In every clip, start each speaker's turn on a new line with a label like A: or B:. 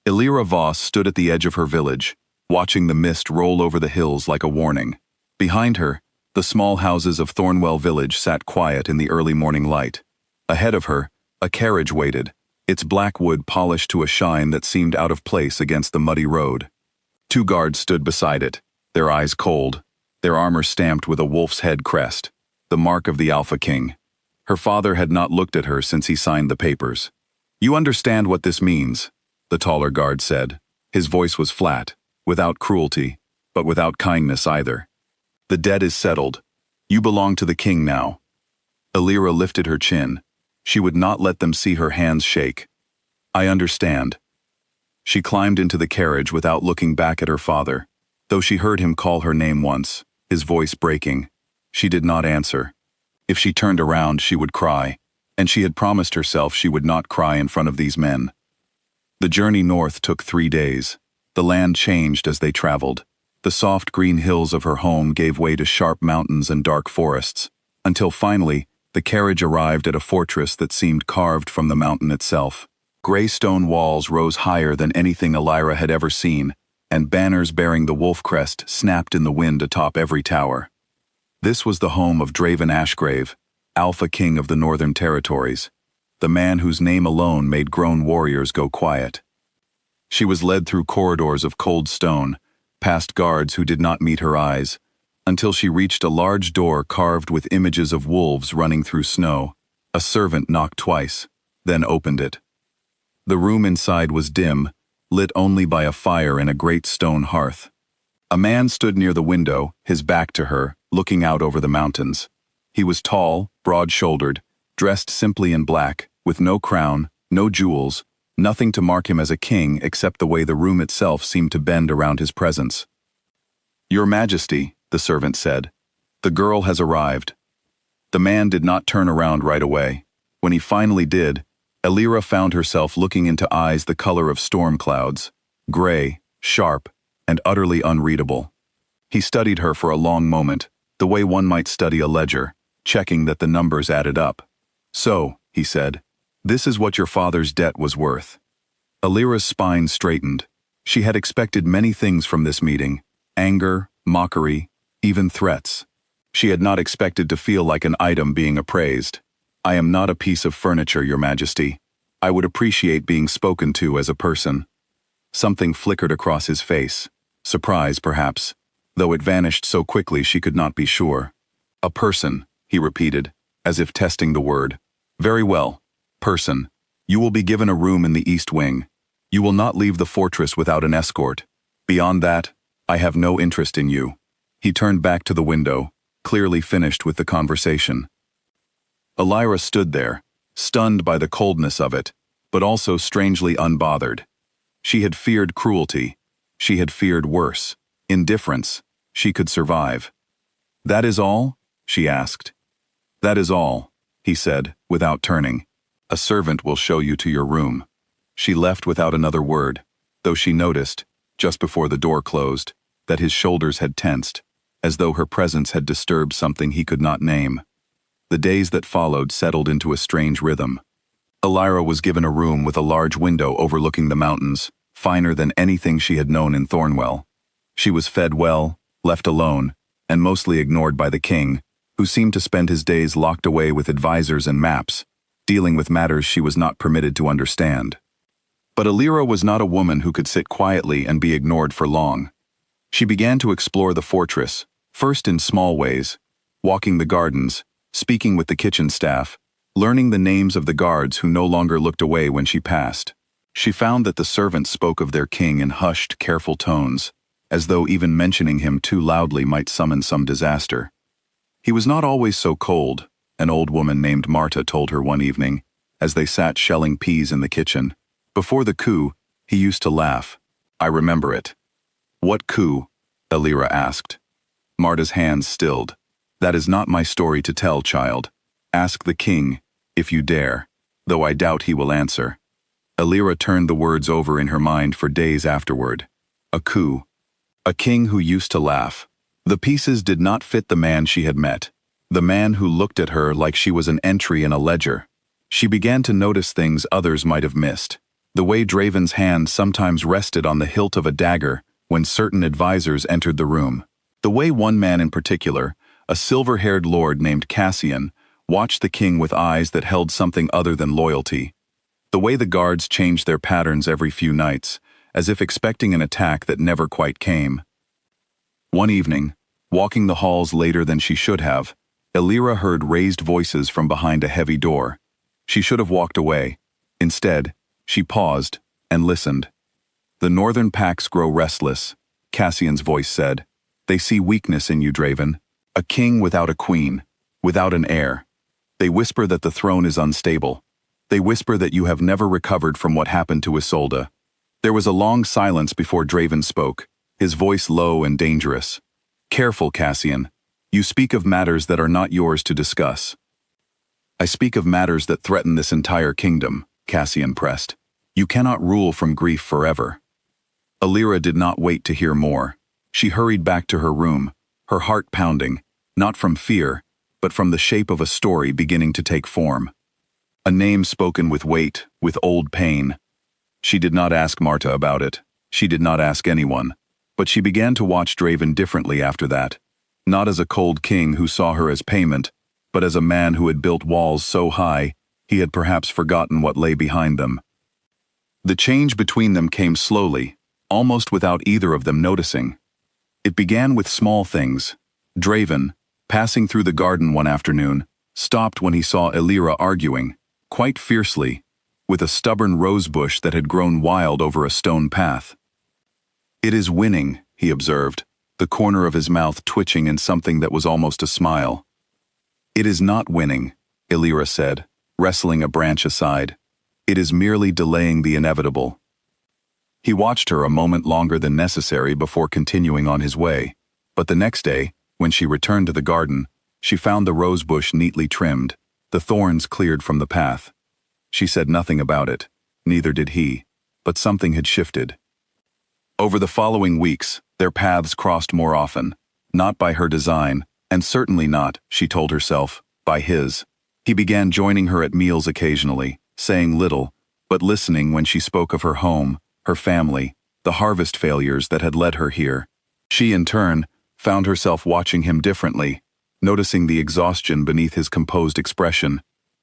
A: Illyra Voss stood at the edge of her village, watching the mist roll over the hills like a warning. Behind her, the small houses of Thornwell village sat quiet in the early morning light. Ahead of her, a carriage waited, its black wood polished to a shine that seemed out of place against the muddy road. 2 guards stood beside it, their eyes cold, their armor stamped with a wolf's head crest, the mark of the Alpha King. Her father had not looked at her since he signed the papers. "You understand what this means," the taller guard said. His voice was flat, without cruelty, but without kindness either. "The debt is settled. You belong to the king now." Illyra lifted her chin. She would not let them see her hands shake. "I understand." She climbed into the carriage without looking back at her father. Though she heard him call her name once, his voice breaking, she did not answer. If she turned around, she would cry, and she had promised herself she would not cry in front of these men. The journey north took 3 days. The land changed as they traveled. The soft green hills of her home gave way to sharp mountains and dark forests, until finally, the carriage arrived at a fortress that seemed carved from the mountain itself. Gray stone walls rose higher than anything Illyra had ever seen, and banners bearing the wolf crest snapped in the wind atop every tower. This was the home of Draven Ashgrave, Alpha King of the Northern Territories, the man whose name alone made grown warriors go quiet. She was led through corridors of cold stone, past guards who did not meet her eyes, until she reached a large door carved with images of wolves running through snow. A servant knocked twice, then opened it. The room inside was dim, lit only by a fire in a great stone hearth. A man stood near the window, his back to her, looking out over the mountains. He was tall, broad-shouldered, dressed simply in black, with no crown, no jewels, nothing to mark him as a king except the way the room itself seemed to bend around his presence. "Your Majesty," the servant said, "the girl has arrived." The man did not turn around right away. When he finally did, Illyra found herself looking into eyes the color of storm clouds, gray, sharp, and utterly unreadable. He studied her for a long moment, the way one might study a ledger, checking that the numbers added up. "So," he said, "this is what your father's debt was worth." Illyra's spine straightened. She had expected many things from this meeting: anger, mockery, even threats. She had not expected to feel like an item being appraised. "I am not a piece of furniture, Your Majesty. I would appreciate being spoken to as a person." Something flickered across his face. Surprise, perhaps, though it vanished so quickly she could not be sure. "A person," he repeated, as if testing the word. "Very well, person. You will be given a room in the East Wing. You will not leave the fortress without an escort. Beyond that, I have no interest in you." He turned back to the window, clearly finished with the conversation. Illyra stood there, stunned by the coldness of it, but also strangely unbothered. She had feared cruelty. She had feared worse, indifference. She could survive. "That is all?" she asked. "That is all," he said, without turning. "A servant will show you to your room." She left without another word, though she noticed, just before the door closed, that his shoulders had tensed, as though her presence had disturbed something he could not name. The days that followed settled into a strange rhythm. Illyra was given a room with a large window overlooking the mountains, finer than anything she had known in Thornwell. She was fed well, left alone, and mostly ignored by the king, who seemed to spend his days locked away with advisors and maps, dealing with matters she was not permitted to understand. But Illyra was not a woman who could sit quietly and be ignored for long. She began to explore the fortress, first in small ways, walking the gardens, speaking with the kitchen staff, learning the names of the guards who no longer looked away when she passed. She found that the servants spoke of their king in hushed, careful tones, as though even mentioning him too loudly might summon some disaster. He was not always so cold, an old woman named Marta told her one evening, as they sat shelling peas in the kitchen. Before the coup, he used to laugh. "I remember it." "What coup?" Illyra asked. Marta's hands stilled. "That is not my story to tell, child. Ask the king, if you dare, though I doubt he will answer." Illyra turned the words over in her mind for days afterward. A coup. A king who used to laugh. The pieces did not fit the man she had met. The man who looked at her like she was an entry in a ledger. She began to notice things others might have missed. The way Draven's hand sometimes rested on the hilt of a dagger when certain advisors entered the room. The way one man in particular, a silver-haired lord named Cassian, watched the king with eyes that held something other than loyalty. The way the guards changed their patterns every few nights, as if expecting an attack that never quite came. One evening, walking the halls later than she should have, Elira heard raised voices from behind a heavy door. She should have walked away. Instead, she paused and listened. "The northern packs grow restless," Cassian's voice said. "They see weakness in you, Draven. A king without a queen, without an heir. They whisper that the throne is unstable. They whisper that you have never recovered from what happened to Isolde." There was a long silence before Draven spoke, his voice low and dangerous. "Careful, Cassian. You speak of matters that are not yours to discuss." "I speak of matters that threaten this entire kingdom," Cassian pressed. "You cannot rule from grief forever." Elira did not wait to hear more. She hurried back to her room, her heart pounding, not from fear, but from the shape of a story beginning to take form. A name spoken with weight, with old pain. She did not ask Marta about it. She did not ask anyone. But she began to watch Draven differently after that. Not as a cold king who saw her as payment, but as a man who had built walls so high, he had perhaps forgotten what lay behind them. The change between them came slowly, almost without either of them noticing. It began with small things. Draven, passing through the garden one afternoon, stopped when he saw Elira arguing, quite fiercely, with a stubborn rosebush that had grown wild over a stone path. "It is winning," he observed, the corner of his mouth twitching in something that was almost a smile. "It is not winning," Elira said, wrestling a branch aside. "It is merely delaying the inevitable." He watched her a moment longer than necessary before continuing on his way, but the next day, when she returned to the garden, she found the rosebush neatly trimmed, the thorns cleared from the path. She said nothing about it, neither did he, but something had shifted. Over the following weeks, their paths crossed more often, not by her design, and certainly not, she told herself, by his. He began joining her at meals occasionally, saying little, but listening when she spoke of her home, her family, the harvest failures that had led her here. She, in turn, found herself watching him differently, noticing the exhaustion beneath his composed expression,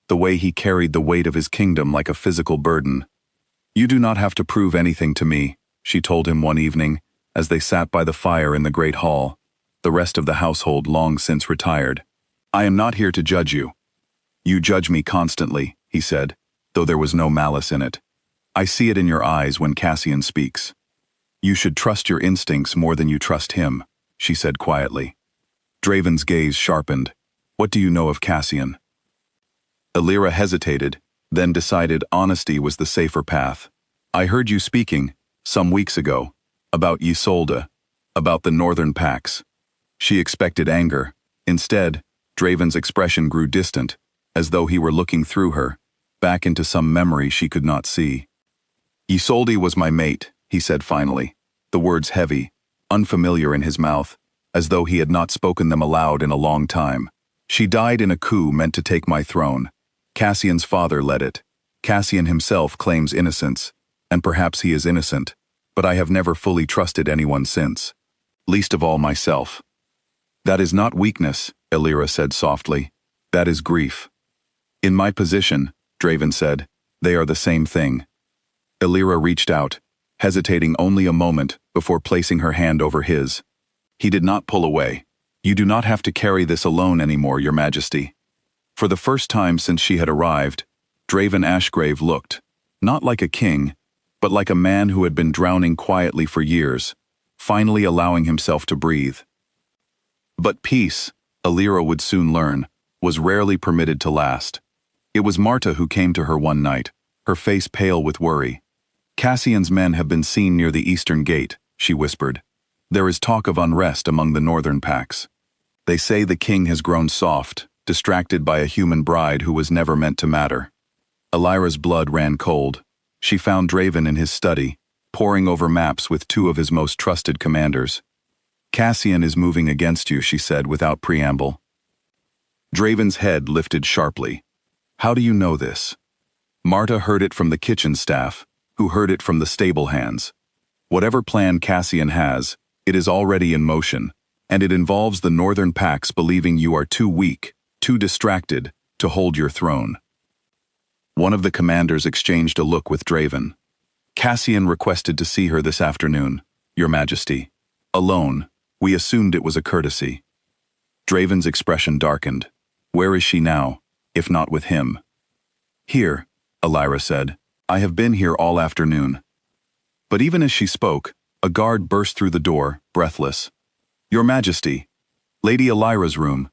A: the way he carried the weight of his kingdom like a physical burden. "You do not have to prove anything to me," she told him one evening, as they sat by the fire in the great hall, the rest of the household long since retired. "I am not here to judge you." "You judge me constantly," he said, though there was no malice in it. "I see it in your eyes when Cassian speaks." "You should trust your instincts more than you trust him," she said quietly. Draven's gaze sharpened. "What do you know of Cassian?" Elira hesitated, then decided honesty was the safer path. "I heard you speaking, some weeks ago, about Isolde, about the northern packs." She expected anger. Instead, Draven's expression grew distant, as though he were looking through her, back into some memory she could not see. "Isolde was my mate," he said finally, the words heavy, unfamiliar in his mouth, as though he had not spoken them aloud in a long time. "She died in a coup meant to take my throne. Cassian's father led it. Cassian himself claims innocence, and perhaps he is innocent, but I have never fully trusted anyone since, least of all myself." "That is not weakness," Elira said softly. "That is grief." "In my position," Draven said, "they are the same thing." Elira reached out, hesitating only a moment before placing her hand over his. He did not pull away. "You do not have to carry this alone anymore, Your Majesty." For the first time since she had arrived, Draven Ashgrave looked, not like a king, but like a man who had been drowning quietly for years, finally allowing himself to breathe. But peace, Elira would soon learn, was rarely permitted to last. It was Marta who came to her one night, her face pale with worry. "Cassian's men have been seen near the eastern gate," she whispered. "There is talk of unrest among the northern packs. They say the king has grown soft, distracted by a human bride who was never meant to matter." Elira's blood ran cold. She found Draven in his study, poring over maps with two of his most trusted commanders. "Cassian is moving against you," she said without preamble. Draven's head lifted sharply. "How do you know this?" Marta heard it from the kitchen staff, who heard it from the stable hands. Whatever plan Cassian has, it is already in motion, and it involves the northern packs believing you are too weak, too distracted, to hold your throne. One of the commanders exchanged a look with Draven. Cassian requested to see her this afternoon, Your Majesty. Alone, we assumed it was a courtesy. Draven's expression darkened. Where is she now, if not with him? Here, Ellyra said. I have been here all afternoon. But even as she spoke, a guard burst through the door, breathless. Your Majesty, Lady Ellyra's room.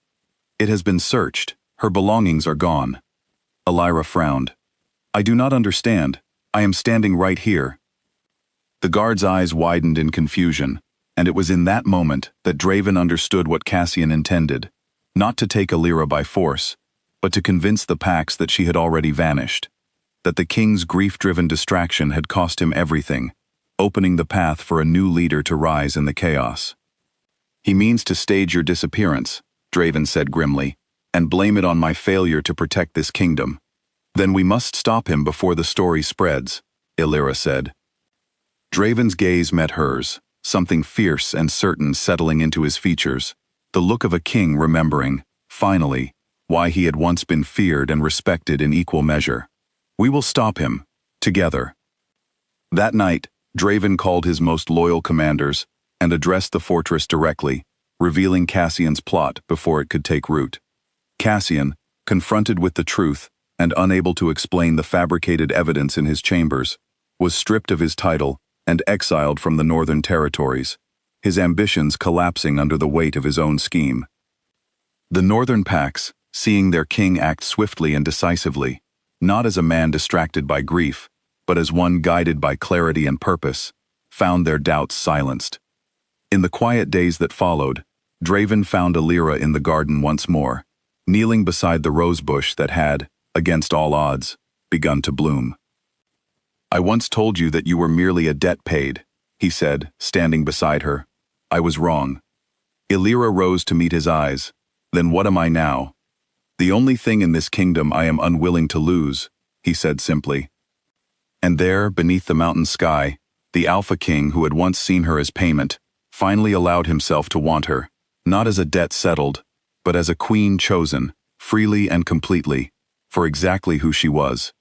A: It has been searched. Her belongings are gone. Ellyra frowned. I do not understand. I am standing right here. The guard's eyes widened in confusion, and it was in that moment that Draven understood what Cassian intended, not to take Ellyra by force, but to convince the packs that she had already vanished, that the king's grief-driven distraction had cost him everything, opening the path for a new leader to rise in the chaos. He means to stage your disappearance, Draven said grimly, and blame it on my failure to protect this kingdom. Then we must stop him before the story spreads, Ellyra said. Draven's gaze met hers, something fierce and certain settling into his features, the look of a king remembering, finally, why he had once been feared and respected in equal measure. We will stop him, together. That night, Draven called his most loyal commanders and addressed the fortress directly, revealing Cassian's plot before it could take root. Cassian, confronted with the truth and unable to explain the fabricated evidence in his chambers, was stripped of his title and exiled from the northern territories, his ambitions collapsing under the weight of his own scheme. The northern packs, seeing their king act swiftly and decisively, not as a man distracted by grief, but as one guided by clarity and purpose, found their doubts silenced. In the quiet days that followed, Draven found Ellyra in the garden once more, kneeling beside the rose bush that had, against all odds, begun to bloom. I once told you that you were merely a debt paid, he said, standing beside her. I was wrong. Ellyra rose to meet his eyes. Then what am I now? The only thing in this kingdom I am unwilling to lose, he said simply. And there, beneath the mountain sky, the Alpha King who had once seen her as payment, finally allowed himself to want her, not as a debt settled, but as a queen chosen, freely and completely, for exactly who she was.